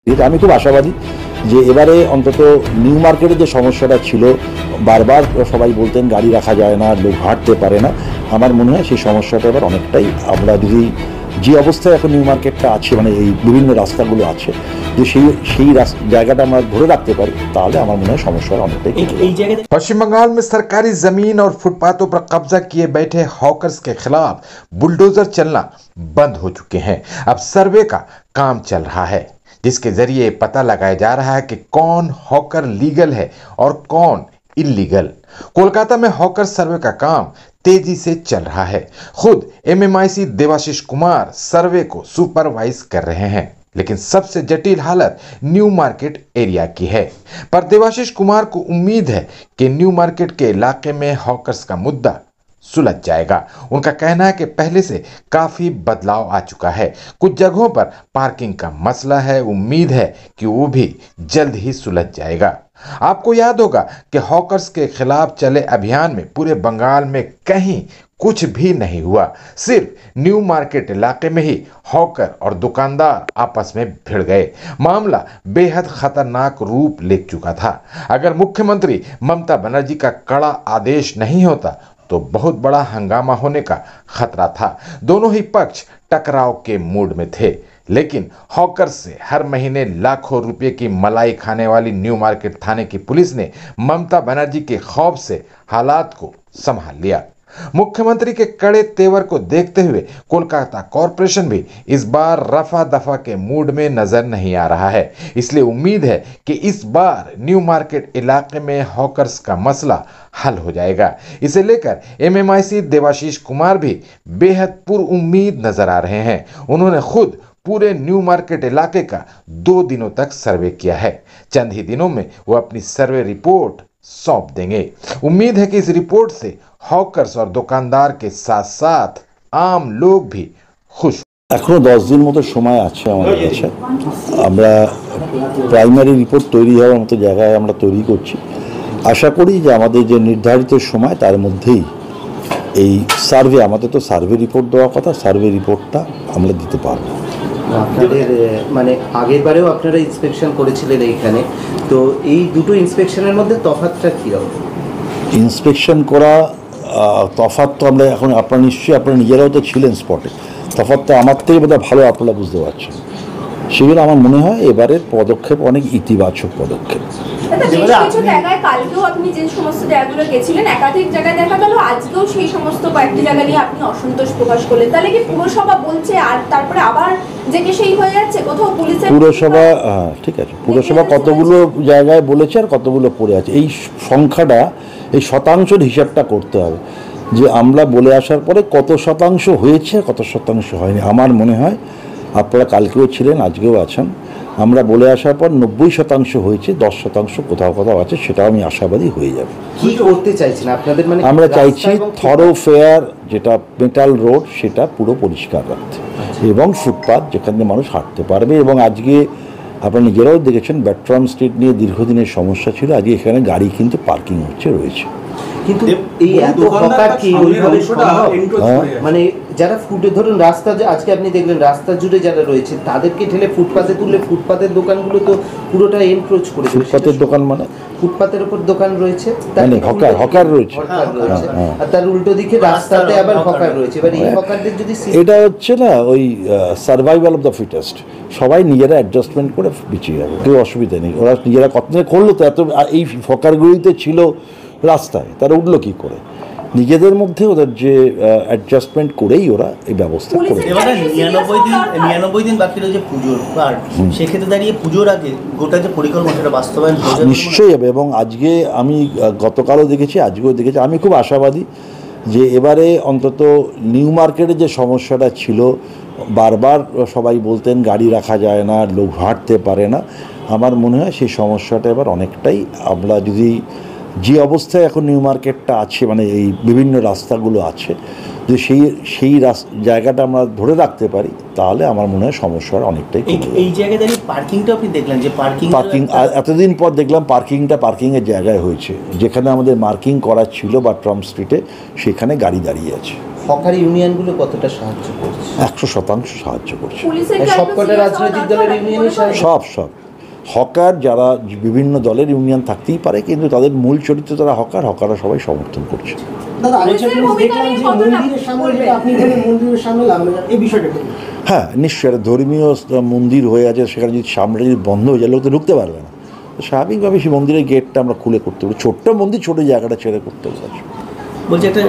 আমি খুব আশাবাদী যে এবারে অন্তত নিউ মার্কেটের যে সমস্যাটা ছিল, বারবার সবাই বলতেন গাড়ি রাখা যায় না, লোক হাঁটতে পারে না, আমার মনে হয় সেই সমস্যাটা এবার অনেকটাই আমরা যদি যে অবস্থায় এখন নিউ মার্কেটটা আছে, মানে এই বিভিন্ন রাস্তাগুলো আছে, যে সেই জায়গাটা আমরা ধরে রাখতে পারি, তাহলে আমার মনে হয় সমস্যাটা অনেকটাই। पश्चिम बंगाल में सरकारी जमीन और फुटपाथों पर कब्जा किए बैठे हॉकर्स के खिलाफ बुलडोजर चलना बंद हो चुके हैं। अब सर्वे का काम चल रहा है, जिसके जरिए पता लगाया जा रहा है कि कौन हॉकर लीगल है और कौन इलीगल। कोलकाता में हॉकर सर्वे का काम तेजी से चल रहा है। खुद एमएमआईसी देवाशीष कुमार सर्वे को सुपरवाइज कर रहे हैं, लेकिन सबसे जटिल हालत न्यू मार्केट एरिया की है। पर देवाशीष कुमार को उम्मीद है कि न्यू मार्केट के इलाके में हॉकर्स का मुद्दा सुलझ जाएगा। उनका कहना है कि पहले से काफी बदलाव आ चुका है। कुछ जगहों पर पार्किंग का मसला है, उम्मीद है कि वो भी जल्द ही सुलझ जाएगा। आपको याद होगा कि हॉकर्स के खिलाफ चले अभियान में पूरे बंगाल में कहीं कुछ भी नहीं हुआ, सिर्फ न्यू मार्केट इलाके में ही हॉकर और दुकानदार आपस में भिड़ गए। मामला बेहद खतरनाक रूप ले चुका था। अगर मुख्यमंत्री ममता बनर्जी का कड़ा आदेश नहीं होता तो बहुत बड़ा हंगामा होने का खतरा था। दोनों ही पक्ष टकराव के मूड में थे, लेकिन हॉकर से हर महीने लाखों रुपए की मलाई खाने वाली न्यू मार्केट थाने की पुलिस ने ममता बनर्जी के खौफ से हालात को संभाल लिया। मुख्यमंत्री के कड़े तेवर को देखते हुए कोलकाता कॉरपोरेशन भी इस बार रफा दफा के मूड में नजर नहीं आ रहा है। इसलिए उम्मीद है कि इस बार न्यू मार्केट इलाके में हॉकर्स का मसला हल हो जाएगा। इसे लेकर एमएमआईसी देवाशीष कुमार भी बेहद पुरउम्मीद नजर आ रहे हैं। उन्होंने खुद पूरे न्यू मार्केट इलाके का 2 दिनों तक सर्वे किया है। चंद ही दिनों में वो अपनी सर्वे रिपोर्ट सौंप देंगे। उम्मीद है कि इस रिपोर्ट से हॉकर्स और दुकानदार के साथ साथ आम लोग भी खुश। এখনো 10 দিন মতো সময় আছে আমাদের কাছে। আমরা প্রাইমারি রিপোর্ট তৈরি হওয়ার মতো জায়গায় আমরা তৈরি করছি। আশা করি যে আমাদের যে নির্ধারিত সময় তার মধ্যেই এই সার্ভে, আমাদের তো সার্ভে রিপোর্ট দেওয়ার কথা, সার্ভে রিপোর্টটা আমরা দিতে পারবো। আপনাদের মানে আগের বারেও আপনারা ইন্সপেকশন করেছিলেন এইখানে, তো এই দুটো ইন্সপেকশনের মধ্যে তফাৎটা কী হবে? ইন্সপেকশন করা তফাৎ তো আমরা এখন, আপনারা নিশ্চয়ই আপনারা নিজেরাও তো ছিলেন স্পটে, তফাৎটা আমার থেকে বোধহয় ভালো আপনারা বুঝতে পারছেন। সেগুলো আমার মনে হয় এবারের পদক্ষেপ অনেক ইতিবাচক পদক্ষেপ। কিছু জায়গায় কালকেও আপনি যে সমস্ত জায়গাগুলো গেছিলেন, একাধিক জায়গায় দেখা গেল আজকেও সেই সমস্ত কয়েকটি জায়গা নিয়ে আপনি অসন্তোষ প্রকাশ করলেন, তাহলে কি পুরসভা বলছে আর তারপরে আবার যে সেই হয়ে যাচ্ছে কোথাও পুলিশের? পুরসভা, ঠিক আছে, পুরসভা কতগুলো জায়গায় বলেছে আর কতগুলো পড়ে আছে, এই সংখ্যাটা, এই শতাংশের হিসাবটা করতে হবে যে আমরা বলে আসার পরে কত শতাংশ হয়েছে কত শতাংশ হয়নি। আমার মনে হয় আপনারা কালকেও ছিলেন, আজকেও আছেন, আমরা বলে আসার পর 90% হয়েছে, 10% কোথাও কোথাও আছে, সেটাও আমি আশাবাদী হয়ে যাবে। কি করতে চাইছেন আপনাদের? মানে আমরা চাইছি থরোফেয়ার যেটা মেটাল রোড সেটা পুরো পরিষ্কার রাখতে, এবং ফুটপাথ যেখানে মানুষ হাঁটতে পারবে। এবং আজকে আপনারা নিজেরাও দেখেছেন ব্যাট্রাম স্ট্রিট নিয়ে দীর্ঘদিনের সমস্যা ছিল, আজকে এখানে গাড়ি কিন্তু পার্কিং রয়েছে। কিন্তু এই এত হকার কি ওইভাবে সম্ভব? মানে যারা ফুটে ধরুন রাস্তা, আজকে আপনি দেখলেন রাস্তা জুড়ে যারা রয়েছে তাদেরকে ঠেলে ফুটপাতে তুললে ফুটপাতের দোকানগুলো তো পুরোটা এনক্রোচ করে দেবে। ফুটপাতের দোকান মানে ফুটপাতের উপর দোকান রয়েছে, মানে হকার রয়েছে, আর তার উল্টো দিকে রাস্তাতে আবার হকার রয়েছে। এবার এই হকারদের যদি, এটা হচ্ছে না ওই সার্ভাইভাল অফ দ্য ফিটেস্ট, সবাই নিজেরা অ্যাডজাস্টমেন্ট করে পিছিয়ে যাবে, কেউ অসুবিধা নেই। ওরা নিজেরা কত করলো তো, এত এই হকারগুলিতে ছিল রাস্তায়, তারা উঠলো কি করে? নিজেদের মধ্যে ওদের যে অ্যাডজাস্টমেন্ট করেই ওরা এই ব্যবস্থা করে। 99 দিন বাকি রয়েছে পুজোর, আর সেক্ষেত্রে দাঁড়িয়ে পুজোর আগে গোটা যে পরিকল্পনা সেটা বাস্তবায়ন নিশ্চয়ই হবে। এবং আজকে আমি গতকালও দেখেছি, আজকেও দেখেছি, আমি খুব আশাবাদী যে এবারে অন্তত নিউ মার্কেটে যে সমস্যাটা ছিল, বারবার সবাই বলতেন গাড়ি রাখা যায় না, লোক হাঁটতে পারে না, আমার মনে হয় সেই সমস্যাটা এবার অনেকটাই, আমরা যদি যে অবস্থায় এখন নিউ মার্কেটটা আছে, মানে এই বিভিন্ন রাস্তাগুলো আছে, যে সেই জায়গাটা আমরা ধরে রাখতে পারি, তাহলে আমার মনে হয় সমস্যার অনেকটাই কমে যাবে। এই জায়গায় দাঁড়িয়ে পার্কিংটা আপনি দেখলেন যে পার্কিং এতদিন পর দেখলাম পার্কিংয়ের জায়গায় হয়েছে, যেখানে আমাদের মার্কিং করা ছিল বা ট্রাম্প স্ট্রিটে, সেখানে গাড়ি দাঁড়িয়ে আছে। হকার ইউনিয়নগুলো কতটা সাহায্য করছে? 100% সাহায্য করছে। পুলিশের কি সবকটা রাজনৈতিক দলের ইউনিয়নই সাহায্য? সব হকার যারা বিভিন্ন দলের ইউনিয়ন থাকতেই পারে, কিন্তু তাদের মূল চরিত্র তারা হকাররা সবাই সমর্থন করছে। দাদা আরেকটা জিনিস দেখলাম যে মন্দিরের সামনে যেটা আপনি বলেন মন্দিরের সামনে লাগানো এই বিষয়টা কি? হ্যাঁ নিশ্চয়ই, একটা ধর্মীয় মন্দির হয়ে আছে, সেখানে যদি সামনে যদি বন্ধ হয়ে যায় লোক তো ঢুকতে পারবে না। তো স্বাভাবিকভাবে সেই মন্দিরের গেটটা আমরা খুলে করতে পারি, ছোট্ট মন্দির ছোটো জায়গাটা ছেড়ে করতে পারি। বলছি একটা